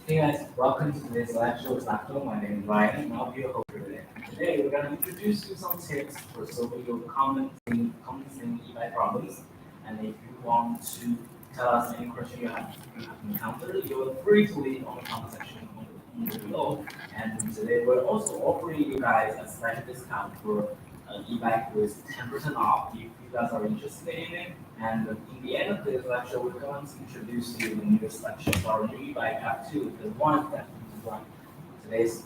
Hey guys, welcome to today's live show with NAKTO. My name is Ryan, and I'll be your host for today. Today, we're going to introduce you some tips for solving your common e-bike problems. And if you want to tell us any question you have encountered, you're free to leave on the comment section below. And today, we're also offering you guys a special discount for an e-bike with 10% off if you guys are interested in it. And in the end of this lecture, we're going to introduce you the newest section of our new e-bike app 2, the one that is run today's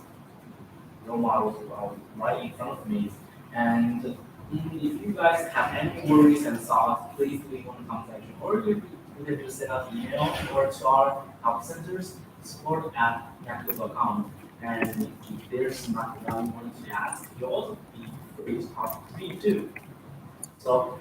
role models are right in front of me. And if you guys have any worries and thoughts, please leave on the comment section, or you can just send us an email or to our help centers, support@nakto.com. And if there's nothing that you wanted to ask, you'll also be free to talk to me too. So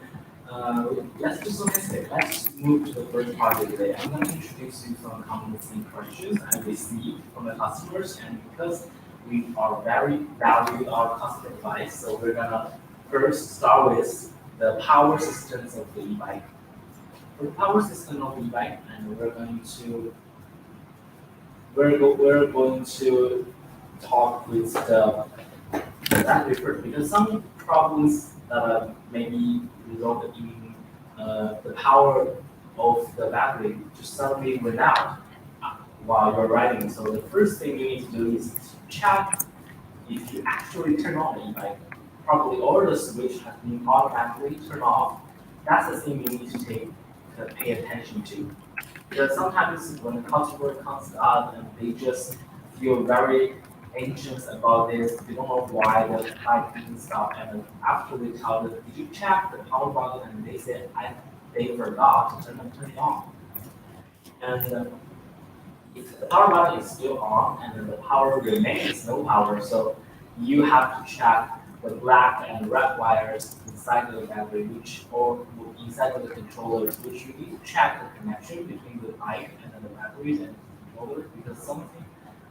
let's do some mistake. Let's move to the first part of today. I'm going to introduce you some common questions I received from the customers, and because we are very value our customer advice, so we're gonna first start with the power systems of the e-bike. For the power system of the e-bike, and we're going to talk with the battery first, because some problems maybe resulted in the power of the battery just suddenly went out while you're riding. So the first thing you need to do is to check if you actually turn on the e-bike properly, or the switch has been automatically turned off. That's the thing you need to pay attention to. Because sometimes when the customer comes out and they just feel very anxious about this, they don't know why the bike didn't stop, and then after we tell them, did you check the power button? And they said, they forgot to turn it on. And if the power button is still on and then the power remains no power, so you have to check the black and red wires inside of the battery, or inside of the controllers, which you need to check the connection between the bike and then the batteries and the controllers, because something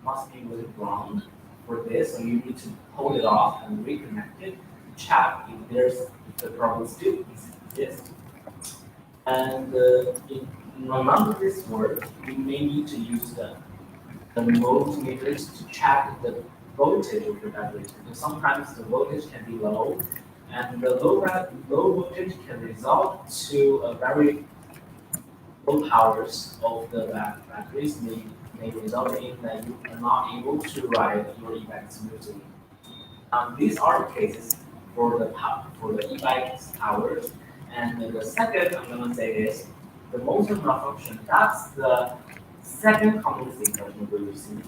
must be with ground for this, so you need to pull it off and reconnect it to check if the problem still exists. And in none of this work, you may need to use the multimeters to check the voltage of the battery, because sometimes the voltage can be low, and the low voltage can result to a very low powers of the batteries may result in that you are not able to ride your e-bike smoothly. These are the cases for the e-bike's powers. And the second I'm gonna say is the motor malfunction. That's the second common question we receive.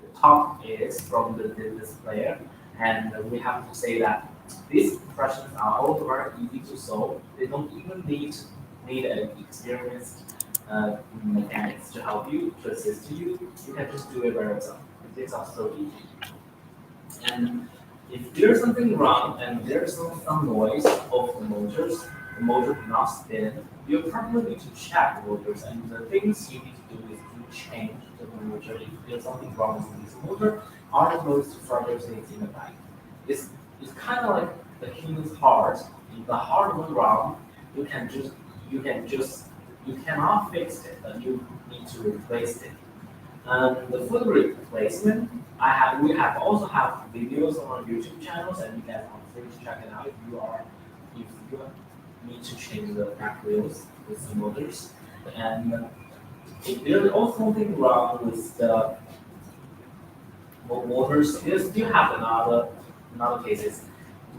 The top is from the displayer, and we have to say that these questions are all very easy to solve. They don't even need an experienced mechanics to help you, to assist you. You can just do it by yourself. These are so easy. And if there's something wrong and there's some noise of the motor do not spin, you probably need to check the motors. And the things you need to do is to change the motor. If there's something wrong with this motor, are the noise to further things in the bike. It's kind of like the human's heart. If the heart went wrong, you cannot fix it, but you need to replace it. The foot replacement, we also have videos on our YouTube channels, and you guys are free to check it out if you need to change the back wheels with the motors. And if there's also something wrong with the motors, you still have another cases.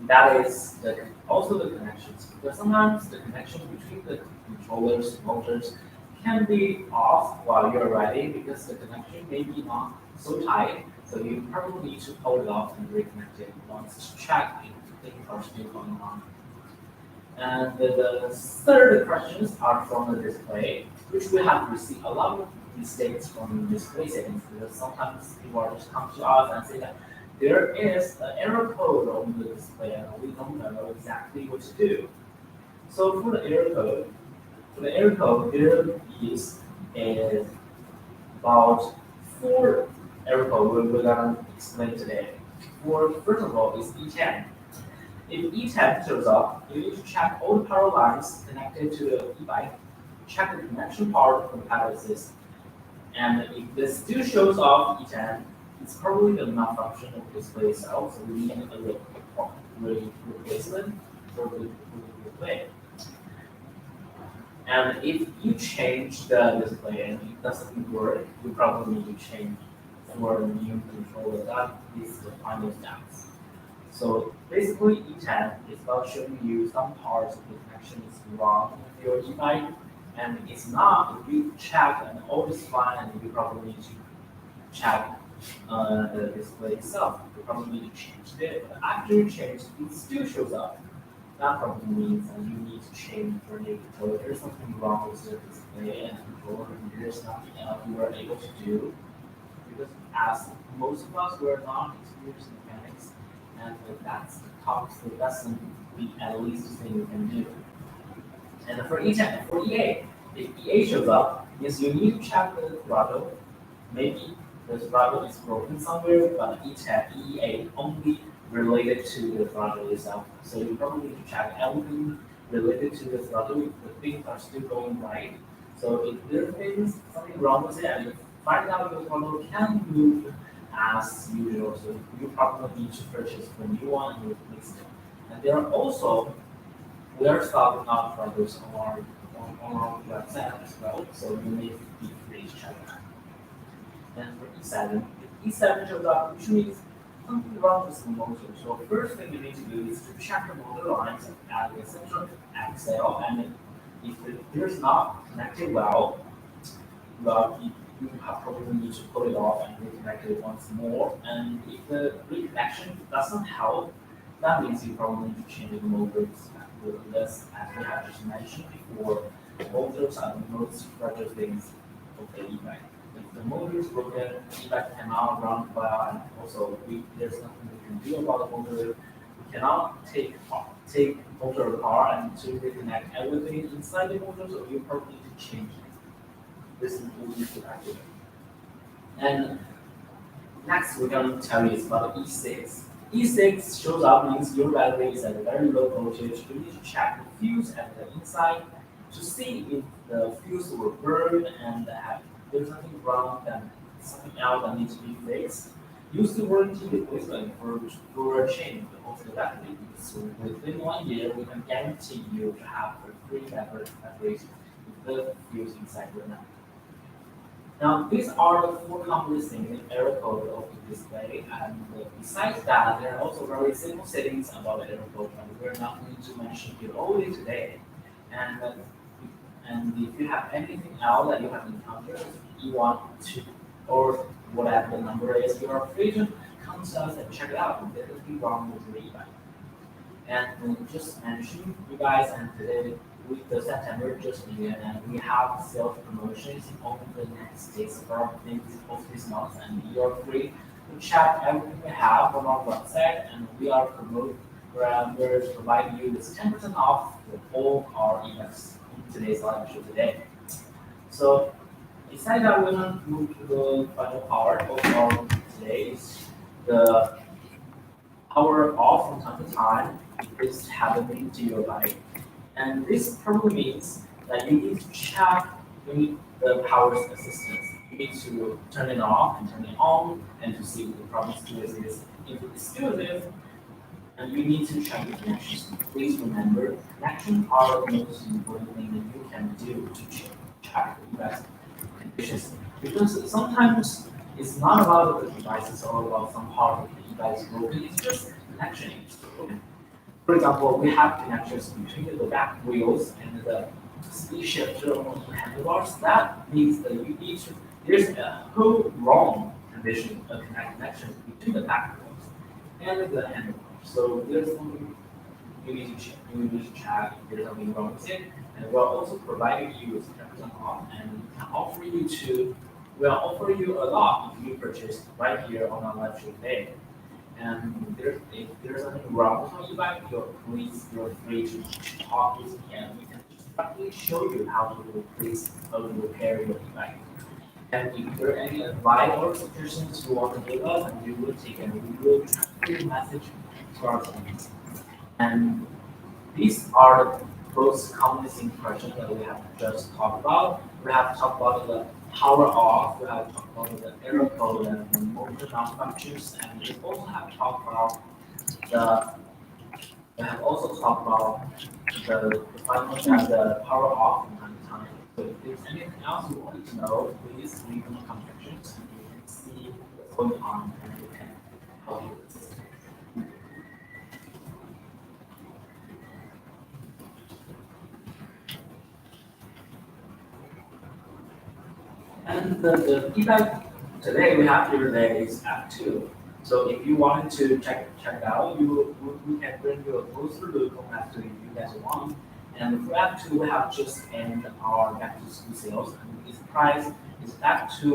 That is also the connections, because sometimes the connection between the controllers and motors can be off while you're riding, because the connection may be not so tight, so you probably need to pull it off and reconnect it once to check if things are still going on. And the third questions are from the display, which we have received a lot of mistakes from the display settings, because sometimes people are just come to us and say that there is an error code on the display and we don't know exactly what to do. So for the error code, there is about 4 error code we're gonna explain today. First of all is E10. If E10 shows up, you need to check all the power lines connected to the e-bike, check the connection part of the pedal assist, And if this still shows off E10, it's probably the malfunction of the display itself, so we need a replacement for the display. And if you change the display and it doesn't work, you probably need to change for a new controller. That is the final steps. So basically, E10 is about showing you some parts of the connection is wrong with your e-bike, and it's not. If you check and all is fine, and you probably need to check the display itself. You probably need to change it, but after you change, it still shows up. That probably means that you need to change your new controller. There's something wrong with the display and controller, and there's nothing else you are able to do. Because as most of us were not experienced mechanics, and that's the top, so that's the at least thing you can do. And for E10, for EA, if EA shows up, means you need to check the throttle. Maybe the throttle is broken somewhere, but E10, EA only related to the throttle itself. So you probably need to check everything related to the throttle if the things are still going right. So if there's something wrong with it, and you find out your throttle can move as usual, so you probably need to purchase a new one and replace it. And there are also, we are stocking up throttles on our website as well, so you may be free to check that. And for E7, if E7 shows up, which means something wrong with the motor. So first thing you need to do is to check the motor lines at the central axle, and if there's not connected well, you probably need to pull it off and reconnect it once more. And if the reconnection doesn't help, that means you probably need to change the motors. As we have just mentioned before, motors are the most fragile things of the e-bike. If the motor is broken, e-bike cannot run well, and also there's nothing we can do about the motor. We cannot take motor apart and to reconnect everything inside the motor, so you probably need to change it. This is what you should activate. And next we're going to tell you is about E6. E6 shows up means your battery is at a very low voltage. You need to check the fuse at the inside to see if the fuse will burn and there's something wrong, then something else that needs to be fixed. Use the warranty replacement for a change of the battery. So within 1 year, we can guarantee you to have a free batteries with the fuse inside your network. Now, these are the 4 commonly seen error code of the display, and besides that, there are also very simple settings about the error code that we're not going to mention here only today. And if you have anything else that you have encountered, you want to, or whatever the number is, you are free to come to us and check it out. There could be wrong with the e-bike. And just mention you guys, and today with the September just began, and we have sales promotions on the next days of this month, and you are free to check everything we have on our website, and we're providing you with 10% off for all our events in today's live show today. So besides that, we're going to move to the final part of our today is the power off from time to time is happening to your bike. And this probably means that you need to check the power assistance. You need to turn it off and turn it on and to see what the problem still is. If it's still there, and you need to check the connections. Please remember, connections are the most important thing that you can do to check the device conditions. Because sometimes it's not about the devices or about some part of the device broken, it's just connection is broken. For example, we have connections between the back wheels and the speed shifter on the handlebars. That means that you need to, there's a whole wrong condition of connection between the back wheels and the handlebars. So there's something you need to check. You need to check if there's something wrong with it. And we're also providing you with 10% off, and we'll offer you a lot if you purchase right here on our live show today. And if there's something wrong with your e-bike, you're free to talk with me, and we can practically show you how to repair your e-bike. And if there are any advice or suggestions you want to give us, and we will take and we will transfer the message to our team. And these are the most commonly seen questions that we have just talked about. We have talked about the power off, we have talked about the error code and the motor malfunctions, and we also have talked about the we have also talked about the final and the power off and runtime. So if there's anything else you want to know, please leave in the comment sections and you can see what's going on and we can help you with this. And the feedback today we have here today is Act 2. So if you wanted to check it out, we can bring you a closer look on Act 2 if you guys want. And for Act 2, we have just ended our back to school sales, and its price is back to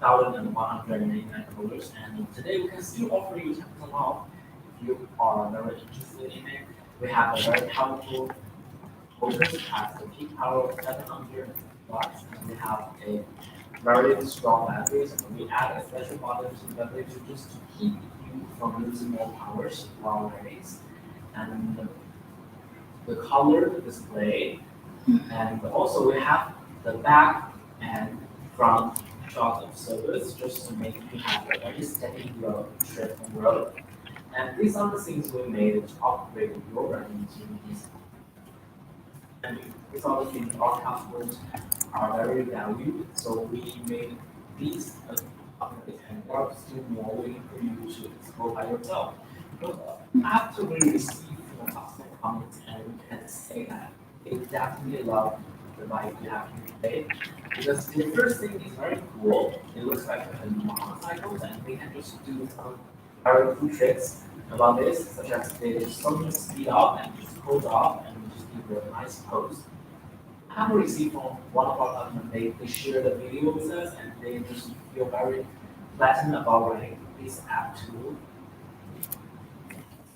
$1,199. And today we can still offer you 10% off if you are very interested in it. We have a very powerful focus has a peak power of 700 watts, and we have a very strong batteries, and we add a special button to the battery just to keep you from losing more powers while race. And the color display, and also we have the back and front shot of service just to make you have a very steady trip on the road. And these are the things we made to upgrade your running utilities. And these are the things our customers are very valued, so we made these upgrades and there are still more waiting for you to explore by yourself. But after we receive customer comments and we can say that they definitely love the bike you have here today. Because the first thing is very cool. It looks like a motorcycle and we can just do some very cool tricks about this, such as they suddenly speed up and just hold off and we just give it a nice pose. I have received from one of our customers, they share the video with us and they just feel very flattened about writing this app too.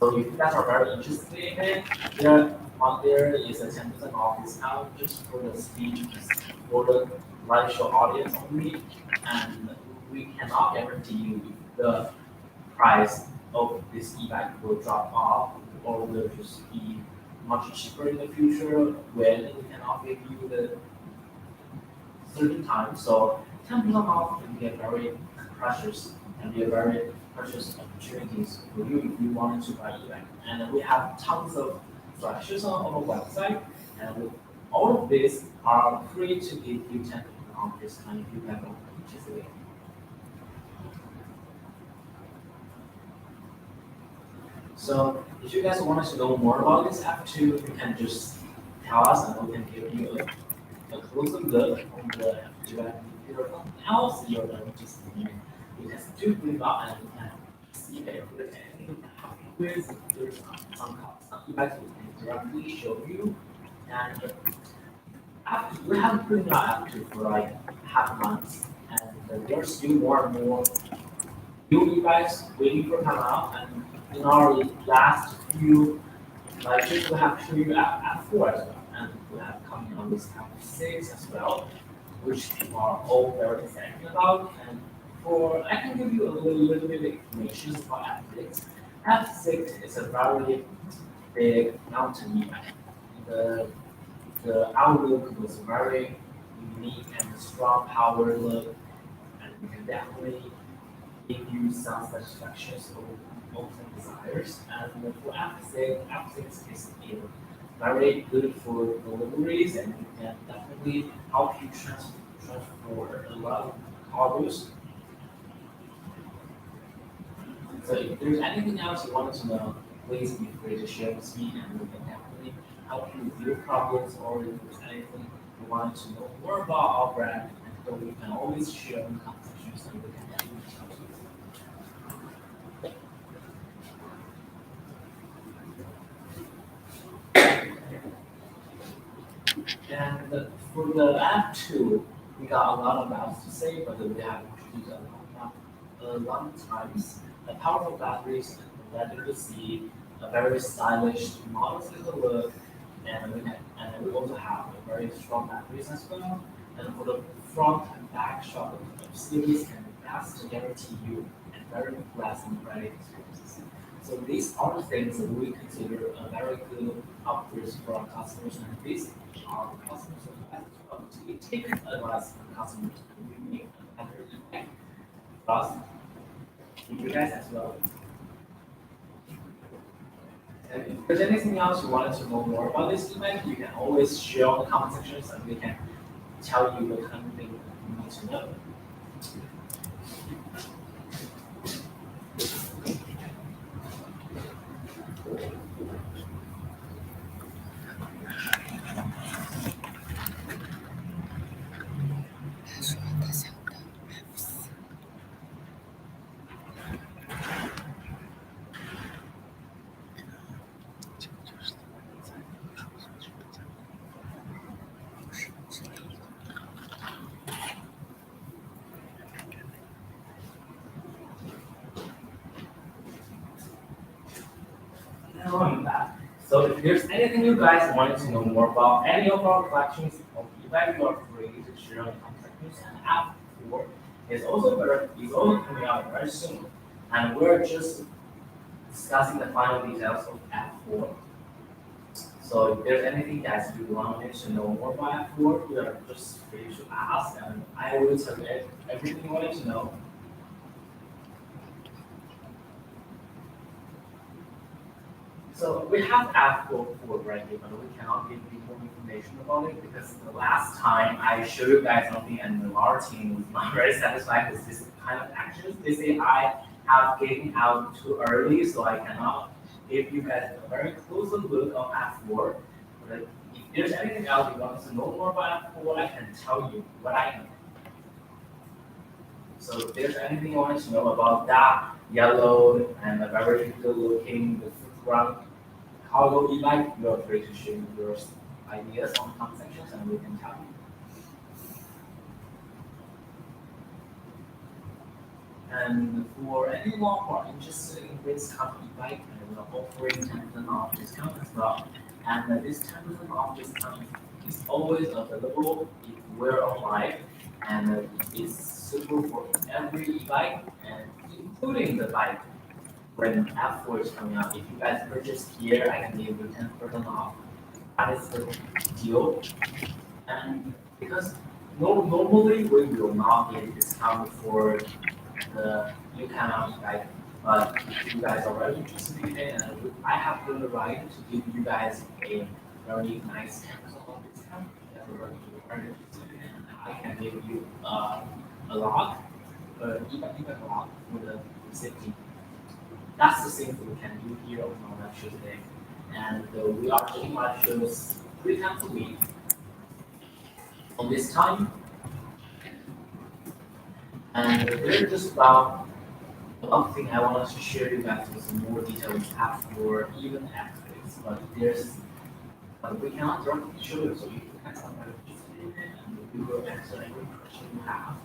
So if you guys are very interested in it, there is a 10% off discount just for the speech, for the live show audience only, and we cannot guarantee you if the price of this e-bike will drop off or will just be much cheaper in the future when we cannot give you the certain time. So 10% off can be a very precious and be a very precious opportunities for you if you wanted to buy e-bike. And we have tons of selections on our website, and all of these are free to give you 10% off discount if you have one interested. So if you guys wanted to know more about this app too, you can just tell us and we can give you a closer look on the app too. And if you're something else you're interested in, you can still bring up and you can see there with anything with there's some e-bikes we can directly show you. And after we haven't put our app too for like half a month, and there's still more and more new e-bikes waiting for come out. And in our last few lectures, we have shown you app 4 as well, and we have coming on this app 6 as well, which people are all very excited about. And I can give you a little bit of information about app 6. App 6 is a very big mountain e-bike. The outlook was very unique and strong power look, and we can definitely give you some satisfactions of hopes and desires. And for app 6 is very good for deliveries, and it can definitely help you transport a lot of cargoes. So if there's anything else you wanted to know, please be free to share with me, and we can definitely help you with your problems, or if there's anything you want to know more about our brand, and so we can always share in conversations and we can definitely help you. And for the app 2, we got a lot about to say, but we have introduced a lot of times. The powerful batteries let you see a very stylish motorcycle look, and we also have a very strong batteries as well. And for the front and back shot of series, and that's to guarantee you a very pleasant riding experiences. So these are the things that we consider a very good upgrades for our customers, and these are the customers that we take advice from customers and we make a better impact for us, you guys as well. And if there's anything else you wanted to know more about this event, you can always share on the comment sections and we can tell you what kind of thing you need to know. So if there's anything you guys wanted to know more about any of our collections of e-bike, you are free to share on the comment section. And app 4 is also coming out very soon. And we're just discussing the final details of app 4. So if there's anything guys you wanted to know more about app 4, you are just free to ask and I will tell you everything you wanted to know. So we have app 4 right here, but we cannot give you more information about it because the last time I showed you guys something and our team was not very satisfied with this kind of actions. They say I have given out too early, so I cannot give you guys a very close look on app 4. But if there's anything else you want to know more about app 4, I can tell you what I know. So if there's anything you want to know about that yellow and a very good looking the ground cargo e-bike, you are free to share your ideas on the comment sections and we can tell you. And for anyone who are interested in this kind of e-bike, we are offering 10% off discount as well. And this 10% off discount is always available if we're online, and it's suitable for every e-bike and including the bike. When app 4 is coming out, if you guys purchase here, I can give you 10% off. That is the deal. And because normally we will not get discount for the new kind of bike, but if you guys are very interested in it, and I have the right to give you guys a very nice 10% off discount. If you guys are very interested in it, I can give you a lot, even a lot for the safety. That's the same thing we can do here on our lecture today. And we are taking lectures 3 times a week. On this time, and there's just about one thing I want us to share you guys with some more details app 4, even app 6. But we cannot directly show you, so you guys are interested in it, and we will answer every question you have.